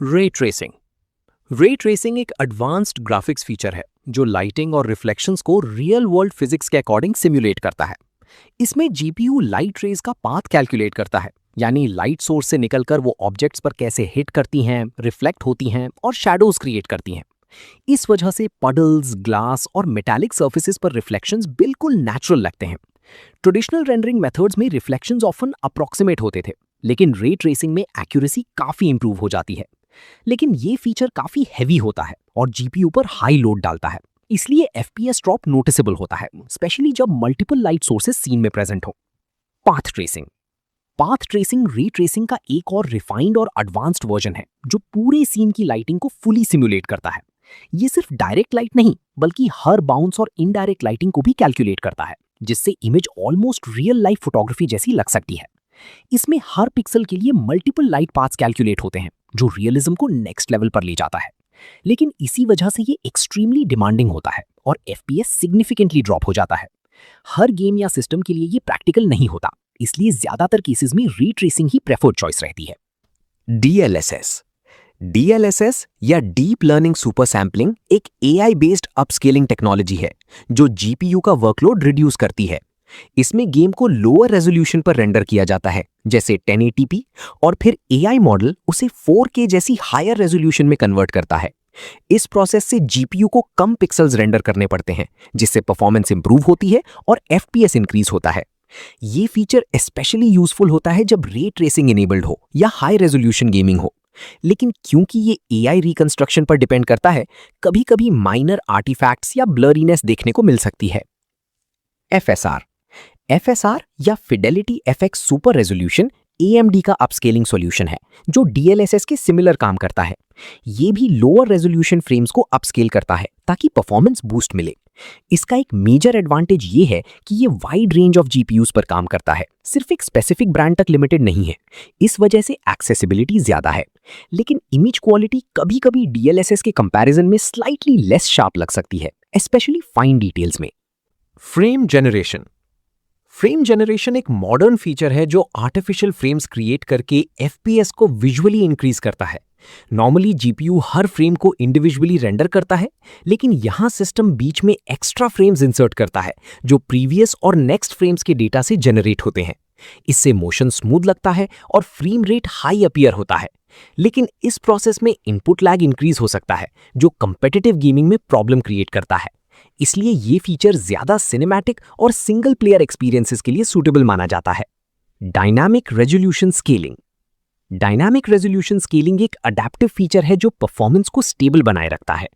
Ray tracing. Ray tracing एक advanced graphics feature है जो लाइटिंग और रिफ्लेक्शंस को रियल वर्ल्ड फिजिक्स के अकॉर्डिंग सिमुलेट करता है। इसमें जीपीयू लाइट रेज का पाथ कैलकुलेट करता है, यानी लाइट सोर्स से निकलकर वो ऑब्जेक्ट्स पर कैसे हिट करती हैं, रिफ्लेक्ट होती हैं और शैडोज क्रिएट करती हैं। इस वजह से पडल्स, ग्लास और मेटालिक सर्फेसेस पर रिफ्लेक्शंस बिल्कुल नेचुरल लगते हैं। ट्रेडिशनल रेंडरिंग मेथड्स में रिफ्लेक्शंस ऑफन अप्रोक्सीमेट होते थे, लेकिन रे ट्रेसिंग में एक्यूरेसी काफी इंप्रूव हो जाती है। लेकिन ये फीचर काफी हैवी होता है और जीपीयू पर हाई लोड डालता है, इसलिए एफपीएस ड्रॉप नोटिसेबल होता है, स्पेशली जब मल्टीपल लाइट सोर्सेस सीन में प्रेजेंट हो। Path tracing. Path tracing ray tracing का एक और रिफाइंड और एडवांस्ड वर्जन है जो पूरे सीन की लाइटिंग को फुली सिमुलेट करता है। ये सिर्फ डायरेक्ट लाइट नहीं, बल्कि हर बाउंस और इनडायरेक्ट लाइटिंग को भी कैलकुलेट करता है, जिससे image almost real life photography जैसी लग सकती है। इसमें हर पिक्सल के लिए मल्टीपल लाइट पाथ्स कैलकुलेट होते हैं, जो रियलिज्म को नेक्स्ट लेवल पर ले जाता है। लेकिन इसी वजह से ये एक्सट्रीमली डिमांडिंग होता है और एफपीएस सिग्निफिकेंटली ड्रॉप हो जाता है। हर गेम या सिस्टम के लिए ये प्रैक्टिकल नहीं होता, इसलिए ज्यादातर केसेस में री ट्रेसिंग ही प्रेफर्ड चॉइस रहती है। डीएलएसएस। डीएलएसएस या डीप लर्निंग सुपर सैम्पलिंग एक एआई बेस्ड अपस्केलिंग टेक्नोलॉजी है जो जीपीयू का वर्कलोड रिड्यूस करती है। इसमें गेम को लोअर रेजोल्यूशन पर रेंडर किया जाता है, जैसे 1080p, और फिर एआई मॉडल उसे 4K जैसी हायर रेजोल्यूशन में कन्वर्ट करता है। इस प्रोसेस से जीपीयू को कम पिक्सल्स रेंडर करने पड़ते हैं, जिससे परफॉर्मेंस इंप्रूव होती है और एफपीएस इंक्रीज होता है। ये फीचर स्पेशली यूजफुल होता है जब रे ट्रेसिंग इनेबल्ड हो या हाई रेजोल्यूशन गेमिंग हो। लेकिन क्योंकि ये एआई रिकंस्ट्रक्शन पर डिपेंड करता है, कभी-कभी माइनर आर्टिफैक्ट्स या ब्लरीनेस देखने को मिल सकती है। एफएसआर। एफएसआर या Fidelity FX super resolution AMD का अपस्केलिंग सॉल्यूशन है जो डीएलएसएस के सिमिलर काम करता है। ये भी लोअर रेजोल्यूशन फ्रेम्स को अपस्केल करता है ताकि परफॉर्मेंस बूस्ट मिले। इसका एक मेजर एडवांटेज ये है कि ये वाइड रेंज ऑफ जीपीयूज पर काम करता है, सिर्फ एक स्पेसिफिक ब्रांड तक लिमिटेड नहीं है। इस वजह से एक्सेसिबिलिटी ज्यादा है। लेकिन इमेज क्वालिटी कभी-कभी डीएलएसएस के कंपैरिजन में स्लाइटली लेस शार्प लग सकती है, स्पेशली फाइन डिटेल्स में। Frame generation. फ्रेम जनरेशन एक मॉडर्न फीचर है जो आर्टिफिशियल फ्रेम्स क्रिएट करके एफपीएस को विजुअली इंक्रीज करता है। नॉर्मली जीपीयू हर फ्रेम को इंडिविजुअली रेंडर करता है, लेकिन यहाँ सिस्टम बीच में एक्स्ट्रा फ्रेम्स इंसर्ट करता है जो प्रीवियस और नेक्स्ट फ्रेम्स के डेटा से जनरेट होते हैं। इससे मोशन स्मूथ लगता है और फ्रेम रेट हाई अपीयर होता है। लेकिन इस प्रोसेस में इनपुट लैग इंक्रीज हो सकता है, जो कम्पिटिटिव गेमिंग में प्रॉब्लम क्रिएट करता है। इसलिए ये फीचर ज्यादा सिनेमैटिक और सिंगल प्लेयर एक्सपीरियंसेस के लिए सूटेबल माना जाता है। Dynamic resolution scaling. Dynamic resolution scaling एक अडैप्टिव फीचर है जो परफॉर्मेंस को स्टेबल बनाए रखता है।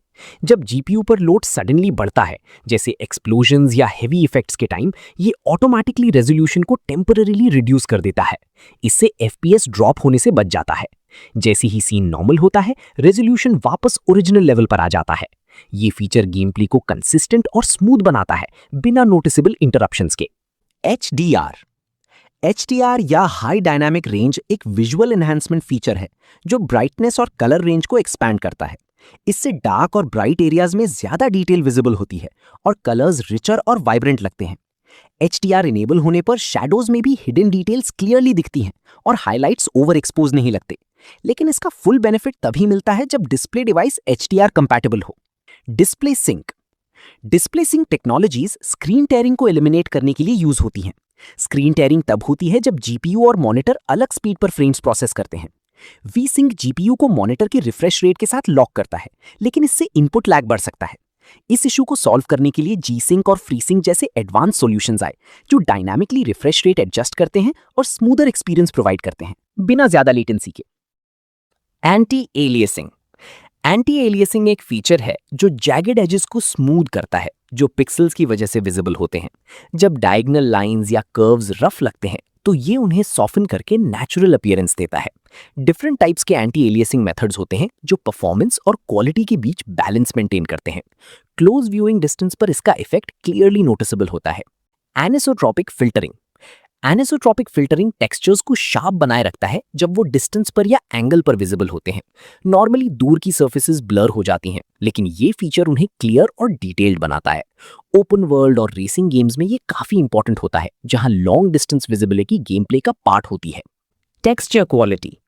जब जीपीयू पर लोड सडनली बढ़ता है, जैसे एक्सप्लोजन्स या हेवी इफेक्ट्स के टाइम, ये ऑटोमेटिकली रेजोल्यूशन को टेम्पररीली रिड्यूस कर देता है। इससे एफपीएस ड्रॉप होने से बच जाता है। जैसे ही सीन नॉर्मल होता है, रेजोल्यूशन वापस ओरिजिनल लेवल पर आ जाता है। ये फीचर गेम प्ले को कंसिस्टेंट और स्मूथ बनाता है, बिना नोटिसेबल इंटरप्शंस के। एचडीआर। एचडीआर या हाई डायनामिक रेंज एक विजुअल एनहांसमेंट फीचर है जो ब्राइटनेस और कलर रेंज को एक्सपैंड करता है। इससे डार्क और ब्राइट एरियाज में ज्यादा डिटेल विजिबल होती है और कलर्स रिचर और वाइब्रेंट लगते हैं। एचडीआर इनेबल होने पर शैडोज में भी हिडन डिटेल्स क्लियरली दिखती हैं और हाइलाइट्स ओवर एक्सपोज नहीं लगते। लेकिन इसका फुल बेनिफिट तभी मिलता है जब डिस्प्ले डिवाइस एचडीआर कंपैटिबल हो। Display sync. Display sync technologies screen tearing को एलिमिनेट करने के लिए यूज होती हैं। स्क्रीन टेयरिंग तब होती है जब जीपीयू और मॉनिटर अलग स्पीड पर फ्रेम्स प्रोसेस करते हैं। वी सिंक जीपीयू को मॉनिटर के रिफ्रेश रेट के साथ लॉक करता है, लेकिन इससे इनपुट लैग बढ़ सकता है। इस इशू को सॉल्व करने के लिए जी सिंक और फ्री सिंक जैसे एडवांस सॉल्यूशंस आए जो डायनामिकली रिफ्रेश रेट एडजस्ट करते हैं और स्मूदर एक्सपीरियंस प्रोवाइड करते हैं, बिना ज्यादा लेटेंसी के। Anti aliasing. एंटी एलियसिंग एक फीचर है जो जैगेड एजेस को स्मूथ करता है, जो पिक्सेल्स की वजह से विजिबल होते हैं। जब डायगोनल लाइंस या कर्व्स रफ लगते हैं, तो ये उन्हें सॉफ्टन करके नेचुरल अपीयरेंस देता है। डिफरेंट टाइप्स के एंटी एलियसिंग मेथड्स होते हैं जो परफॉर्मेंस और क्वालिटी के बीच बैलेंस मेंटेन करते हैं। क्लोज व्यूइंग डिस्टेंस पर इसका इफेक्ट क्लियरली नोटिसेबल होता है। Anisotropic filtering. Anisotropic filtering textures को शार्प बनाए रखता है जब वो डिस्टेंस पर या एंगल पर विजिबल होते हैं। नॉर्मली दूर की सर्फेसेस ब्लर हो जाती हैं, लेकिन ये फीचर उन्हें क्लियर और डिटेल्ड बनाता है। ओपन वर्ल्ड और रेसिंग गेम्स में ये काफी इंपॉर्टेंट होता है, जहां long distance visibility game play का पार्ट होती है। Texture quality.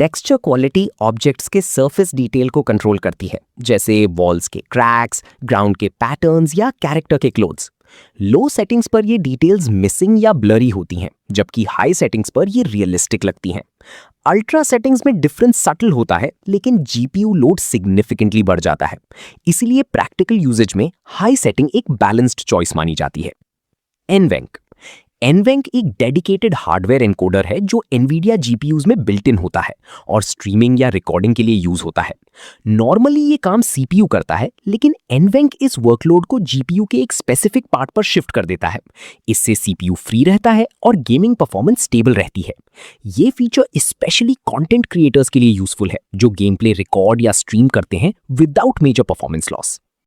Texture quality objects के सरफेस डिटेल को कंट्रोल करती है, जैसे वॉल्स के क्रैक्स, ग्राउंड के पैटर्न्स या कैरेक्टर के क्लोथ्स। लो सेटिंग्स पर ये डिटेल्स मिसिंग या ब्लरी होती हैं, जबकि हाई सेटिंग्स पर ये रियलिस्टिक लगती हैं। अल्ट्रा सेटिंग्स में डिफरेंस सटल होता है, लेकिन जीपीयू लोड सिग्निफिकेंटली बढ़ जाता है। इसीलिए प्रैक्टिकल यूजेज में हाई सेटिंग एक बैलेंस्ड चॉइस मानी जाती है। एनवेंक एक डेडिकेटेड हार्डवेयर एनकोडर है जो एनवीडिया जीपीयूज में बिल्ट इन होता है और स्ट्रीमिंग या रिकॉर्डिंग के लिए यूज होता है। नॉर्मली ये काम सीपीयू करता है, लेकिन एनवेंक इस वर्कलोड को जीपीयू के एक स्पेसिफिक पार्ट पर शिफ्ट कर देता है। इससे सीपीयू फ्री रहता है और गेमिंग परफॉर्मेंस स्टेबल रहती है। ये फीचर स्पेशली कंटेंट क्रिएटर्स के लिए यूजफुल है जो गेम प्ले रिकॉर्ड या स्ट्रीम करते हैं विदाउट मेजर परफॉर्मेंस लॉस।